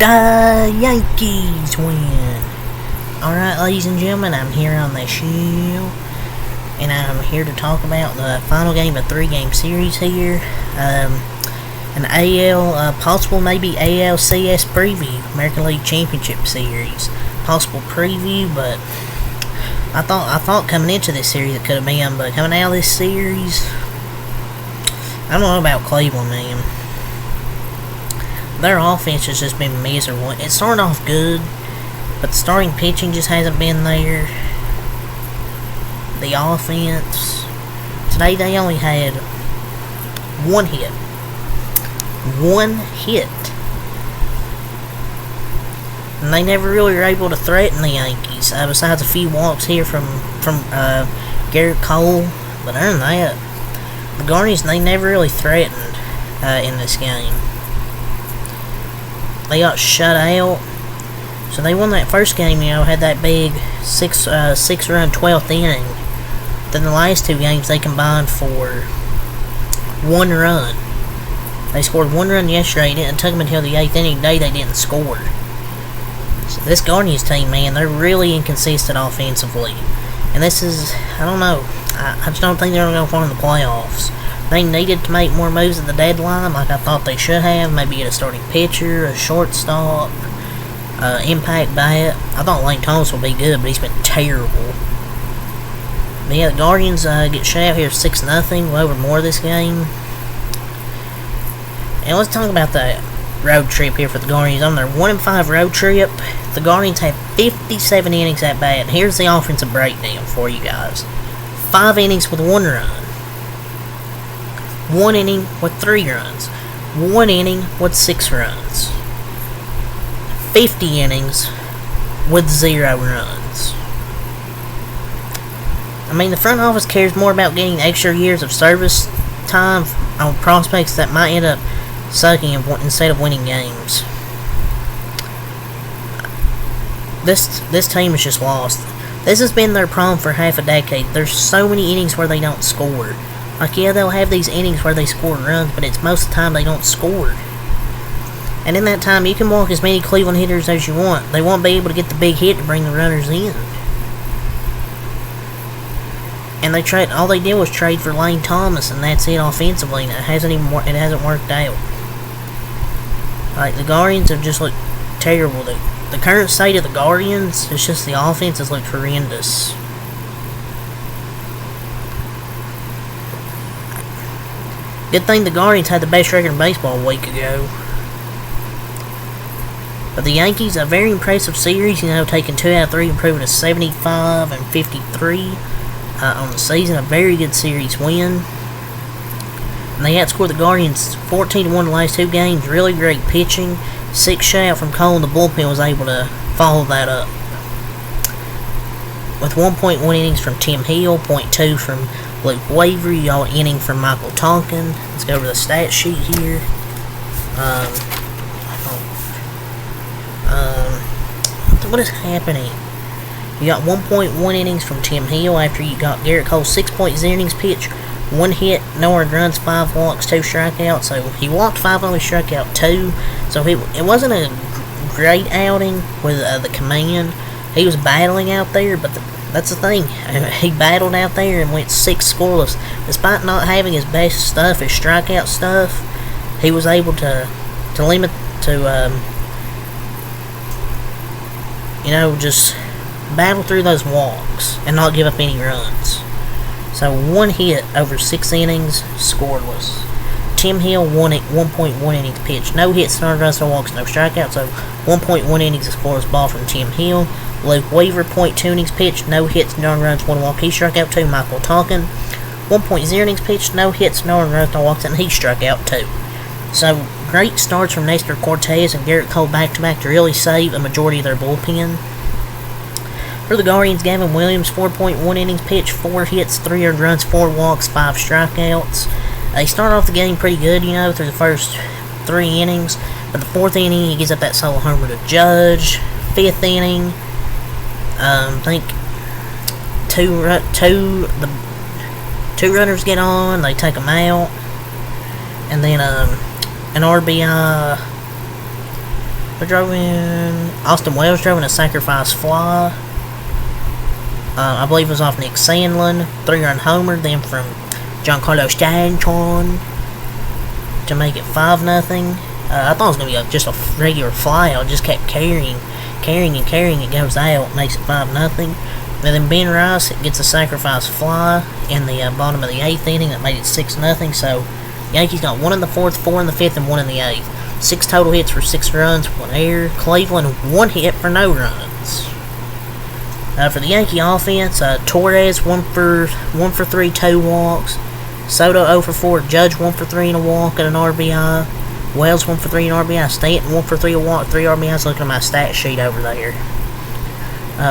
The Yankees win. Alright, ladies and gentlemen, I'm here on the show, and I'm here to talk about the final game of a 3-game series here. An AL, possible maybe ALCS preview, American League Championship Series. Possible preview, but I thought coming into this series it could have been, but coming out of this series, I don't know about Cleveland, man. Their offense has just been miserable. It started off good, but the starting pitching just hasn't been there. The offense, today they only had one hit. And they never really were able to threaten the Yankees, besides a few walks here from Garrett Cole. But other than that, the Guardians, they never really threatened in this game. They got shut out. So they won that first game, had that big 6-run 12th inning. Then the last two games they combined for 1 run. They scored 1 run yesterday. It took them until the 8th inning today they didn't score. So this Guardians team, man, they're really inconsistent offensively. And this is, I don't know, I just don't think they're going to go far in the playoffs. They needed to make more moves at the deadline, like I thought they should have. Maybe get a starting pitcher, a shortstop, impact bat. I thought Lane Thomas would be good, but he's been terrible. But yeah, the Guardians get shut out here 6-0. We'll over more of this game. And let's talk about the road trip here for the Guardians. On their 1-5 road trip, the Guardians have 57 innings at bat. Here's the offensive breakdown for you guys. 5 innings with 1 run. 1 inning with 3 runs. 1 inning with 6 runs. 50 innings with 0 runs. I mean, the front office cares more about getting extra years of service time on prospects that might end up sucking instead of winning games. This team is just lost. This has been their problem for half a decade. There's so many innings where they don't score. Like, yeah, they'll have these innings where they score runs, but it's most of the time they don't score. And in that time, you can walk as many Cleveland hitters as you want. They won't be able to get the big hit to bring the runners in. And all they did was trade for Lane Thomas, and that's it offensively. And it hasn't worked out. Like, the Guardians have just looked terrible. The current state of the Guardians is just the offense has looked horrendous. Good thing the Guardians had the best record in baseball a week ago. But the Yankees, a very impressive series, taking 2 out of 3, improving to 75 and 53 on the season. A very good series win. And they outscored the Guardians 14-1 the last 2 games. Really great pitching. 6 shutout from Cole, and the bullpen was able to follow that up. With 1.1 innings from Tim Hill, 0.2 from Luke Wavery, y'all inning from Michael Tonkin. Let's go over the stat sheet here. What is happening? You got 1.1 innings from Tim Hill after you got Garrett Cole 6.0 innings pitched, 1 hit, no earned runs, 5 walks, 2 strikeouts. So he walked 5, only struck out 2. So it wasn't a great outing with the command. He was battling out there, but that's the thing. He battled out there and went 6 scoreless. Despite not having his best stuff, his strikeout stuff, he was able to limit to just battle through those walks and not give up any runs. So 1 hit over 6 innings, scoreless. Tim Hill 1.1 innings pitched, no hits, no runs, no walks, no strikeouts. So 1.1 innings of scoreless ball from Tim Hill. Luke Weaver 0.2 innings pitched, no hits, no runs, 1 walk. He struck out 2. Michael Tonkin 1.0 innings pitched, no hits, no runs, no walks, and he struck out 2. So great starts from Nestor Cortez and Garrett Cole back-to-back to really save a majority of their bullpen. For the Guardians, Gavin Williams, 4.1 innings pitched, 4 hits, 3 earned runs, 4 walks, 5 strikeouts. They started off the game pretty good, through the first 3 innings. But the 4th inning, he gives up that solo homer to Judge. 5th inning, I think two runners get on, they take them out. And then an RBI Who drove in? Austin Wells drove in a sacrifice fly. I believe it was off Nick Sandlin. 3-run homer. Then from Giancarlo Stanton to make it 5-0. I thought it was going to be just a regular fly out. Just kept carrying. It goes out. Makes it 5-0. And then Ben Rice gets a sacrifice fly in the bottom of the 8th inning. That made it 6-0. So Yankees got 1 in the 4th, 4 in the 5th, and 1 in the 8th. 6 total hits for 6 runs, 1 error. Cleveland 1 hit for no runs. For the Yankee offense, Torres 1 for 3, 2 walks. Soto 0 for 4. Judge 1 for 3 and a walk and an RBI. Wells 1 for 3 and RBI. Stanton 1 for 3 a walk, 3 RBIs. Looking at my stat sheet over there.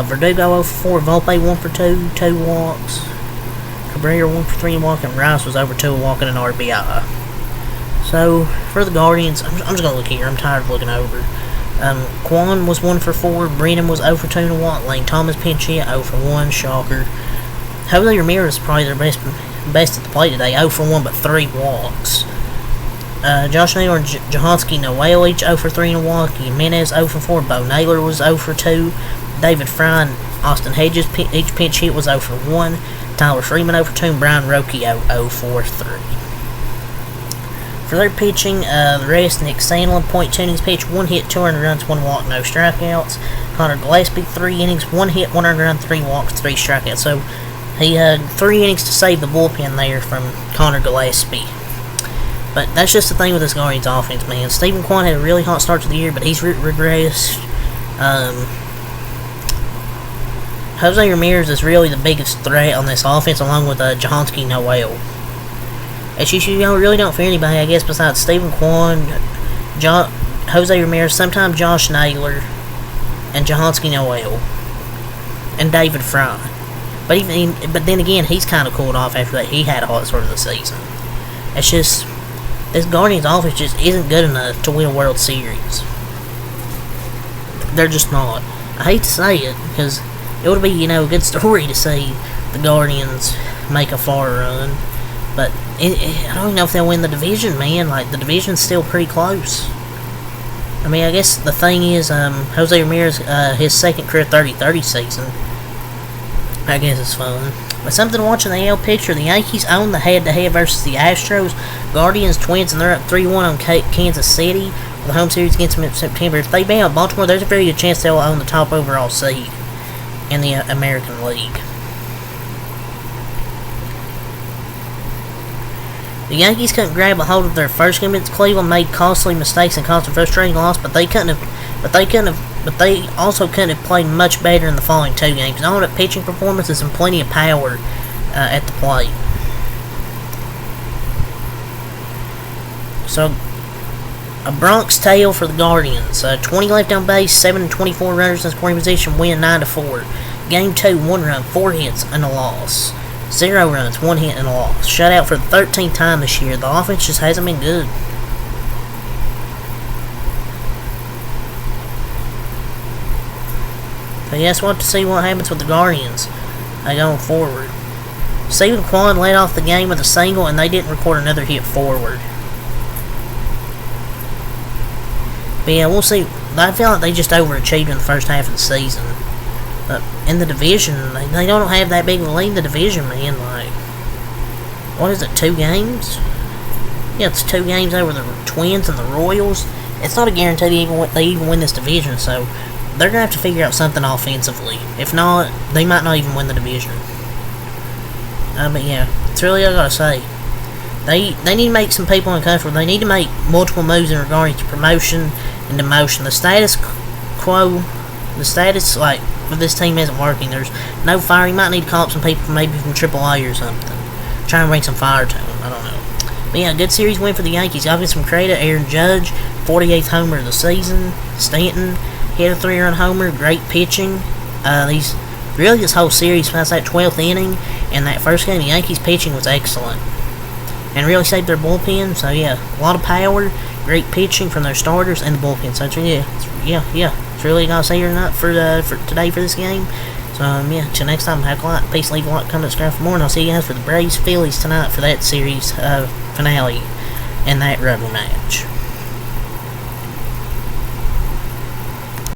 Verdugo 0 for 4. Volpe 1 for 2, 2 walks. Cabrera 1 for 3 and a walk, and Rice was over 2 a walk and an RBI. So for the Guardians, I'm just gonna look here. I'm tired of looking over. Quan was 1 for 4. Brennan was 0 for 2 and a walk. Lane Thomas pinch hit 0 for 1. Shocker. Jose Ramirez is probably their best at the plate today. 0 for 1, but 3 walks. Josh Naylor and Jahanski Noel each 0 for 3 and a walk. Jimenez 0 for 4. Bo Naylor was 0 for 2. David Fry and Austin Hedges each pinch hit was 0 for 1. Tyler Freeman 0 for 2. And Brian Roque 0 for 3. For their pitching, the rest, Nick Sandlin, .2 innings pitched, 1 hit, 2 earned runs, 1 walk, no strikeouts. Connor Gillespie, 3 innings, 1 hit, 1 earned run, 3 walks, 3 strikeouts. So he had 3 innings to save the bullpen there from Connor Gillespie. But that's just the thing with this Guardians offense, man. Stephen Kwan had a really hot start to the year, but he's regressed. Jose Ramirez is really the biggest threat on this offense, along with Jahanski Noel. It's just you really don't fear anybody, I guess, besides Stephen Kwan, Jose Ramirez, sometimes Josh Naylor, and Jahanski Noel, and David Fry. But then again, he's kind of cooled off after that. He had a hot start of the season. It's just this Guardians offense just isn't good enough to win a World Series. They're just not. I hate to say it because it would be a good story to see the Guardians make a far run. But I don't even know if they'll win the division, man. Like, the division's still pretty close. I mean, I guess the thing is, Jose Ramirez, his second career 30-30 season, I guess it's fun. But something watching the AL picture, the Yankees own the head-to-head versus the Astros, Guardians, Twins, and they're up 3-1 on Kansas City. The home series against them in September. If they bail out Baltimore, there's a very good chance they'll own the top overall seed in the American League. The Yankees couldn't grab a hold of their first game against Cleveland, made costly mistakes and caused a frustrating loss, but they also couldn't have played much better in the following 2 games. Dominant pitching performances and plenty of power at the plate. So, a Bronx tale for the Guardians. 20 left on base, 7 and 24 runners in scoring position, win 9-4. Game 2, 1 run, 4 hits, and a loss. 0 runs, 1 hit, and a loss. Shutout for the 13th time this year. The offense just hasn't been good. But yes, we'll have to see what happens with the Guardians going forward. Stephen Kwan led off the game with a single, and they didn't record another hit forward. But yeah, we'll see. I feel like they just overachieved in the first half of the season. But in the division, they don't have that big of a lead in the division, man. Like, what is it, 2 games? Yeah, it's 2 games over the Twins and the Royals. It's not a guarantee they even win this division, so they're going to have to figure out something offensively. If not, they might not even win the division. But yeah, it's really all I gotta say. They need to make some people uncomfortable. They need to make multiple moves in regards to promotion and demotion. The status quo, like, with this team isn't working. There's no fire. You might need to call up some people maybe from AAA or something. Try and bring some fire to them. I don't know. But yeah, good series win for the Yankees. Obviously some credit. Aaron Judge, 48th homer of the season. Stanton hit a 3-run homer. Great pitching. This whole series past that 12th inning and that first game, the Yankees pitching was excellent. And really saved their bullpen. So yeah, a lot of power. Great pitching from their starters and the bullpen. So it's really gonna say or not for today for this game. So yeah, till next time, have a lot. Peace, leave a lot, comment, subscribe for more, and I'll see you guys for the Braves Phillies tonight for that series finale and that rubber match.